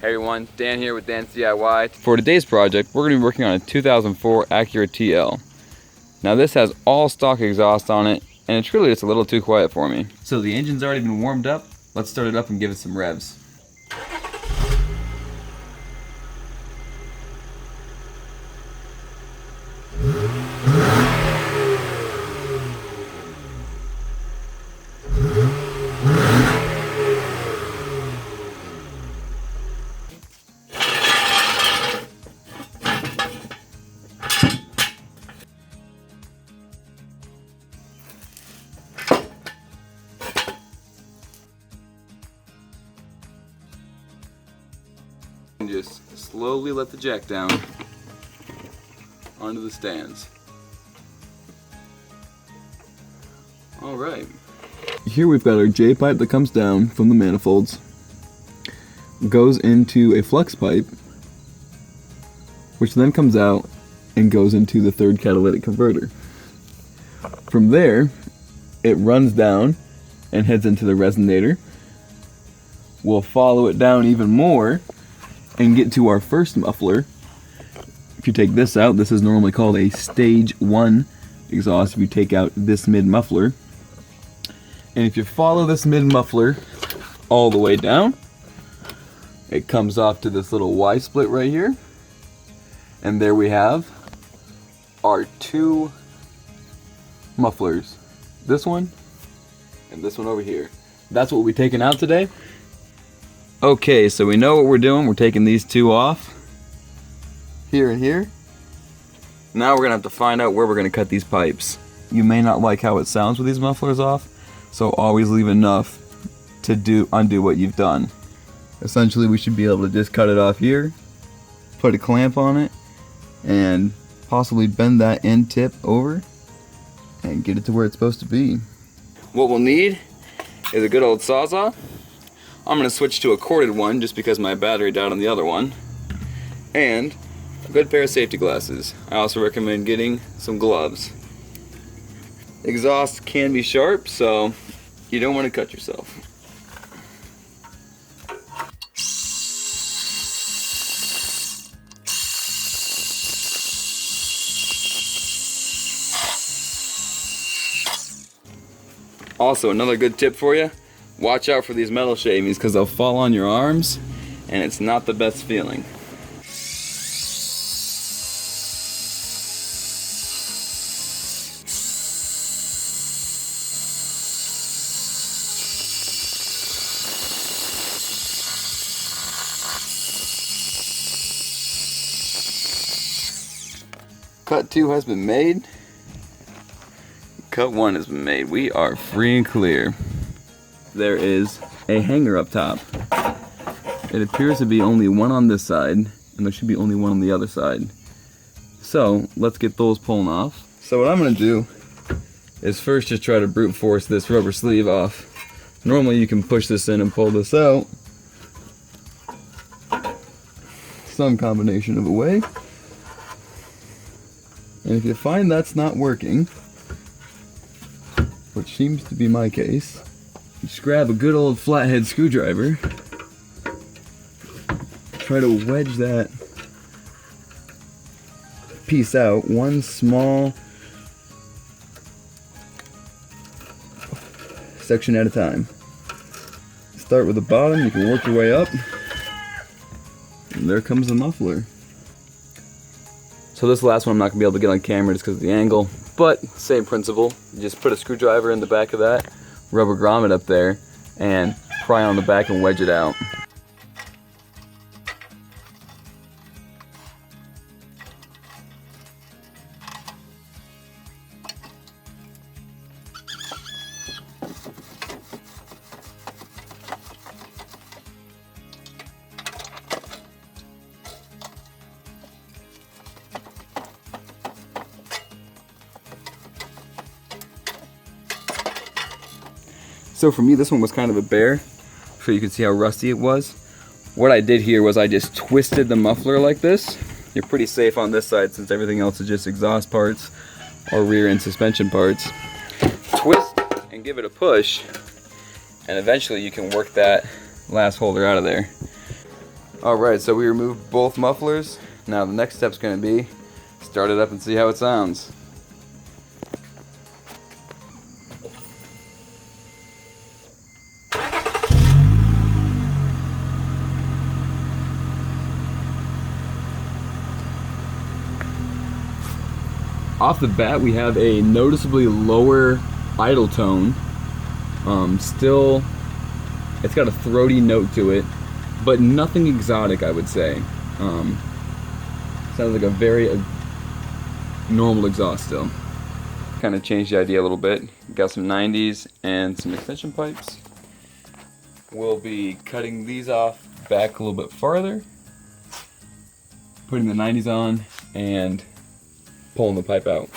Hey everyone, Dan here with Dan DIY. For today's project, we're going to be working on a 2004 Acura TL. Now this has all stock exhaust on it, and it's really just a little too quiet for me. So the engine's already been warmed up. Let's start it up and give it some revs. And just slowly let the jack down onto the stands. Alright. Here we've got our J pipe that comes down from the manifolds, goes into a flux pipe, which then comes out and goes into the third catalytic converter. From there, it runs down and heads into the resonator. We'll follow it down even more and get to our first muffler. If you take this out, this is normally called a stage 1 exhaust if you take out this mid muffler. And if you follow this mid muffler all the way down, it comes off to this little Y split right here. And there we have our two mufflers. This one and this one over here. That's what we'll be taking out today. Okay, so we know what we're doing. We're taking these two off, here and here. Now we're gonna have to find out where we're gonna cut these pipes. You may not like how it sounds with these mufflers off, so always leave enough to undo what you've done. Essentially, we should be able to just cut it off here, put a clamp on it, and possibly bend that end tip over and get it to where it's supposed to be. What we'll need is a good old Sawzall. I'm going to switch to a corded one just because my battery died on the other one. And a good pair of safety glasses. I also recommend getting some gloves. Exhaust can be sharp, so you don't want to cut yourself. Also, another good tip for you. Watch out for these metal shavings because they'll fall on your arms and it's not the best feeling. Cut 2 has been made. Cut 1 has been made. We are free and clear. There is a hanger up top. It appears to be only one on this side, and there should be only one on the other side. So let's get those pulling off. So what I'm going to do is first just try to brute force this rubber sleeve off. Normally you can push this in and pull this out. Some combination of a way. And if you find that's not working, which seems to be my case, just grab a good old flathead screwdriver, try to wedge that piece out one small section at a time. Start with the bottom, you can work your way up, and there comes the muffler. So this last one I'm not going to be able to get on camera just because of the angle, but same principle. You just put a screwdriver in the back of that, rubber grommet up there, and pry on the back and wedge it out. So for me, this one was kind of a bear, so you can see how rusty it was. What I did here was I just twisted the muffler like this. You're pretty safe on this side since everything else is just exhaust parts or rear end suspension parts. Twist and give it a push, and eventually you can work that last holder out of there. Alright, so we removed both mufflers. Now the next step's going to be start it up and see how it sounds. Off the bat, we have a noticeably lower idle tone. Still, it's got a throaty note to it, but nothing exotic, I would say. Sounds like a very normal exhaust still. Kind of changed the idea a little bit. Got some 90s and some extension pipes. We'll be cutting these off back a little bit farther, putting the 90s on, and pulling the pipe out.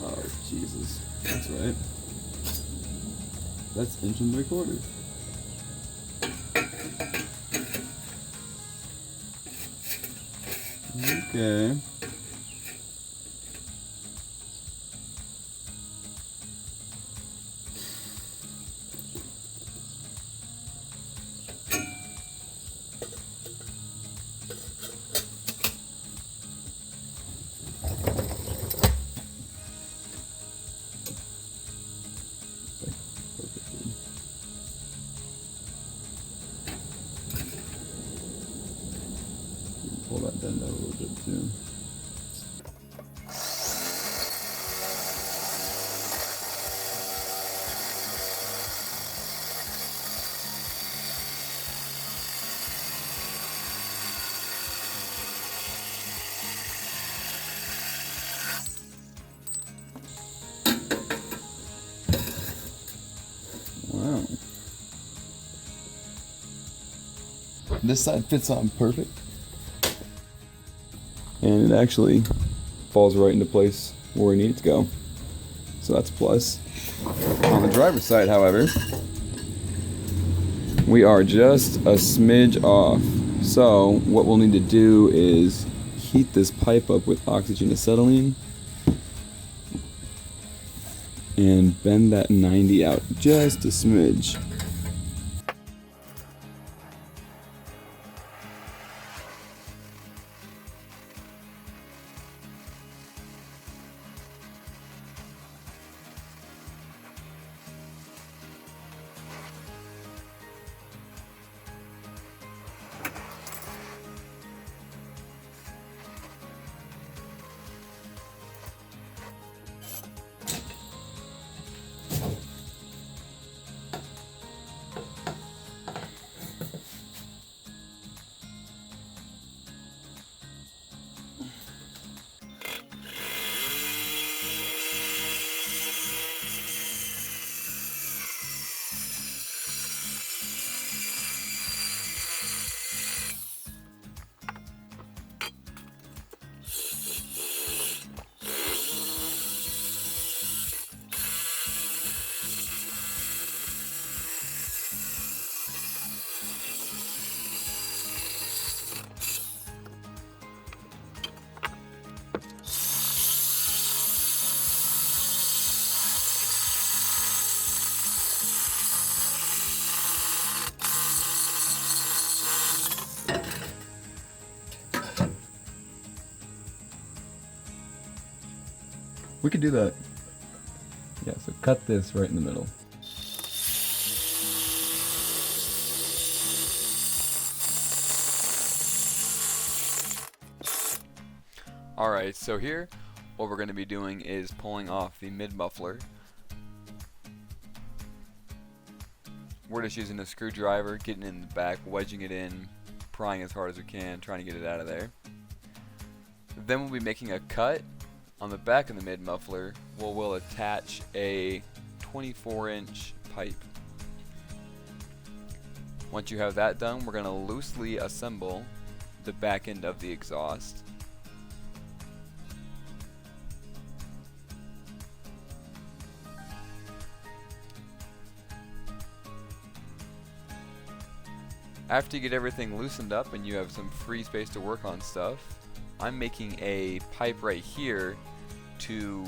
Oh, Jesus. That's right. That's 1 3/4 inches. Okay. Pull that bend out a little bit too. Wow. This side fits on perfect. And it actually falls right into place where we need it to go. So that's a plus. On the driver's side, however, we are just a smidge off. So what we'll need to do is heat this pipe up with oxygen acetylene and bend that 90 out just a smidge. We could do that. Yeah, so cut this right in the middle. Alright, so here what we're going to be doing is pulling off the mid muffler. We're just using a screwdriver, getting in the back, wedging it in, prying as hard as we can, trying to get it out of there. Then we'll be making a cut on the back of the mid muffler where we'll attach a 24-inch pipe. Once you have that done, we're going to loosely assemble the back end of the exhaust. After you get everything loosened up and you have some free space to work on stuff, I'm making a pipe right here to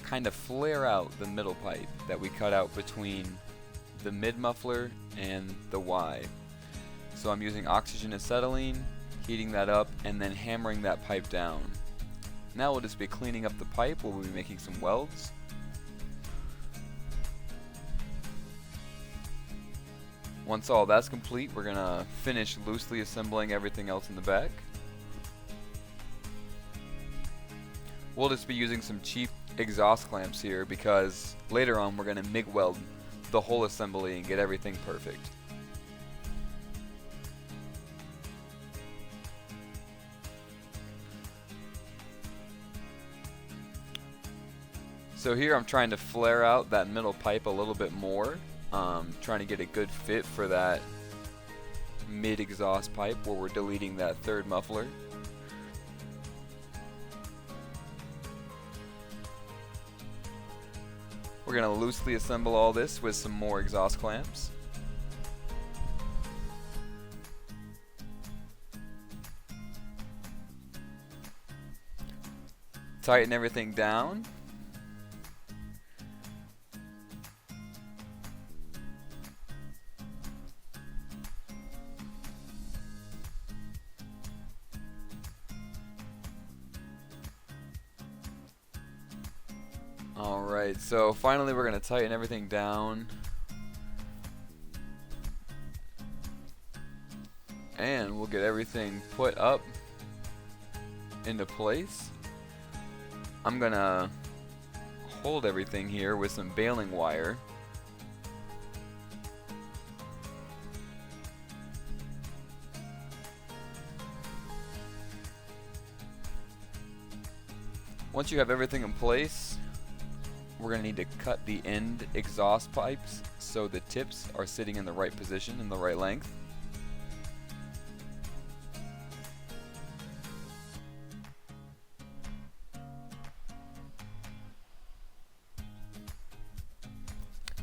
kind of flare out the middle pipe that we cut out between the mid muffler and the Y. So I'm using oxygen acetylene, heating that up, and then hammering that pipe down. Now we'll just be cleaning up the pipe while we'll be making some welds. Once all that's complete, we're gonna finish loosely assembling everything else in the back. We'll just be using some cheap exhaust clamps here because later on we're gonna MIG weld the whole assembly and get everything perfect. So here I'm trying to flare out that middle pipe a little bit more, trying to get a good fit for that mid exhaust pipe where we're deleting that third muffler. We're going to loosely assemble all this with some more exhaust clamps. Tighten everything down. Alright, so finally we're going to tighten everything down. And we'll get everything put up into place. I'm going to hold everything here with some baling wire. Once you have everything in place, we're going to need to cut the end exhaust pipes so the tips are sitting in the right position and the right length.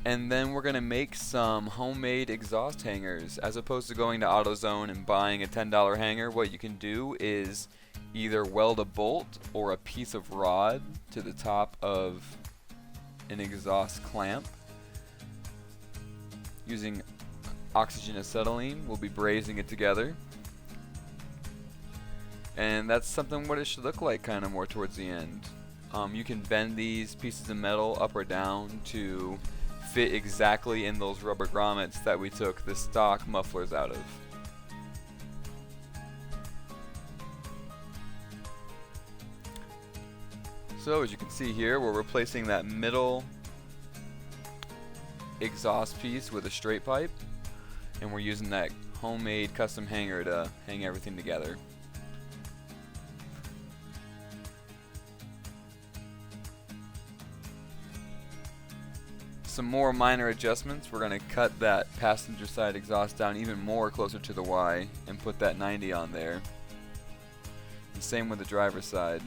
And then we're going to make some homemade exhaust hangers. As opposed to going to AutoZone and buying a $10 hanger, what you can do is either weld a bolt or a piece of rod to the top of an exhaust clamp. Using oxygen acetylene, we'll be brazing it together. And that's something what it should look like kind of more towards the end. You can bend these pieces of metal up or down to fit exactly in those rubber grommets that we took the stock mufflers out of. So as you can see here, we're replacing that middle exhaust piece with a straight pipe, and we're using that homemade custom hanger to hang everything together. Some more minor adjustments. We're going to cut that passenger side exhaust down even more closer to the Y and put that 90 on there. And same with the driver's side.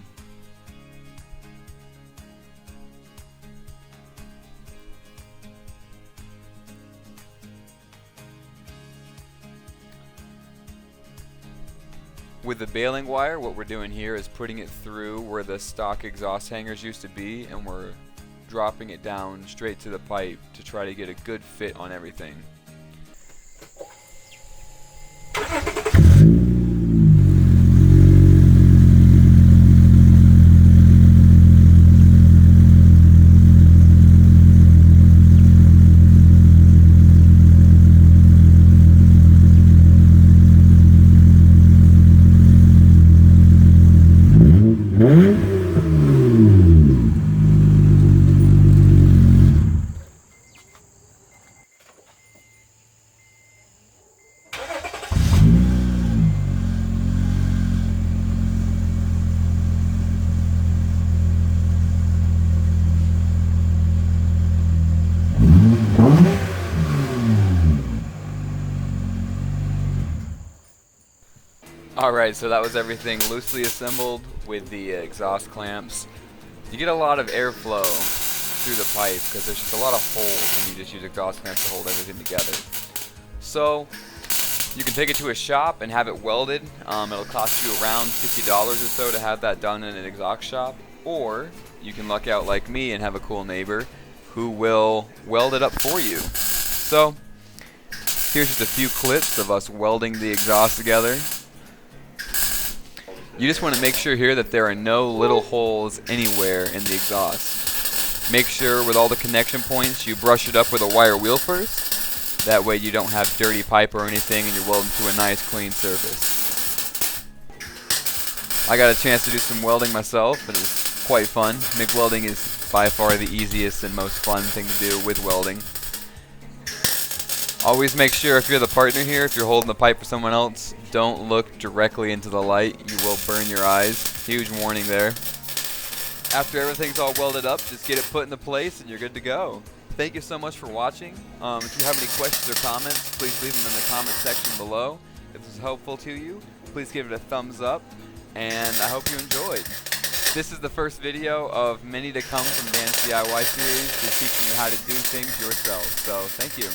With the baling wire, what we're doing here is putting it through where the stock exhaust hangers used to be, and we're dropping it down straight to the pipe to try to get a good fit on everything. Alright, so that was everything loosely assembled with the exhaust clamps. You get a lot of airflow through the pipe because there's just a lot of holes when you just use exhaust clamps to hold everything together. So you can take it to a shop and have it welded. It'll cost you around $50 or so to have that done in an exhaust shop, or you can luck out like me and have a cool neighbor who will weld it up for you. So here's just a few clips of us welding the exhaust together. You just want to make sure here that there are no little holes anywhere in the exhaust. Make sure with all the connection points you brush it up with a wire wheel first. That way you don't have dirty pipe or anything and you're welding to a nice clean surface. I got a chance to do some welding myself. It was quite fun. Mig welding is by far the easiest and most fun thing to do with welding. Always make sure if you're the partner here, if you're holding the pipe for someone else, don't look directly into the light. You will burn your eyes. Huge warning there. After everything's all welded up, just get it put into place and you're good to go. Thank you so much for watching. If you have any questions or comments, please leave them in the comment section below. If this was helpful to you, please give it a thumbs up, and I hope you enjoyed. This is the first video of many to come from Dan's DIY series, just teaching you how to do things yourself. So thank you.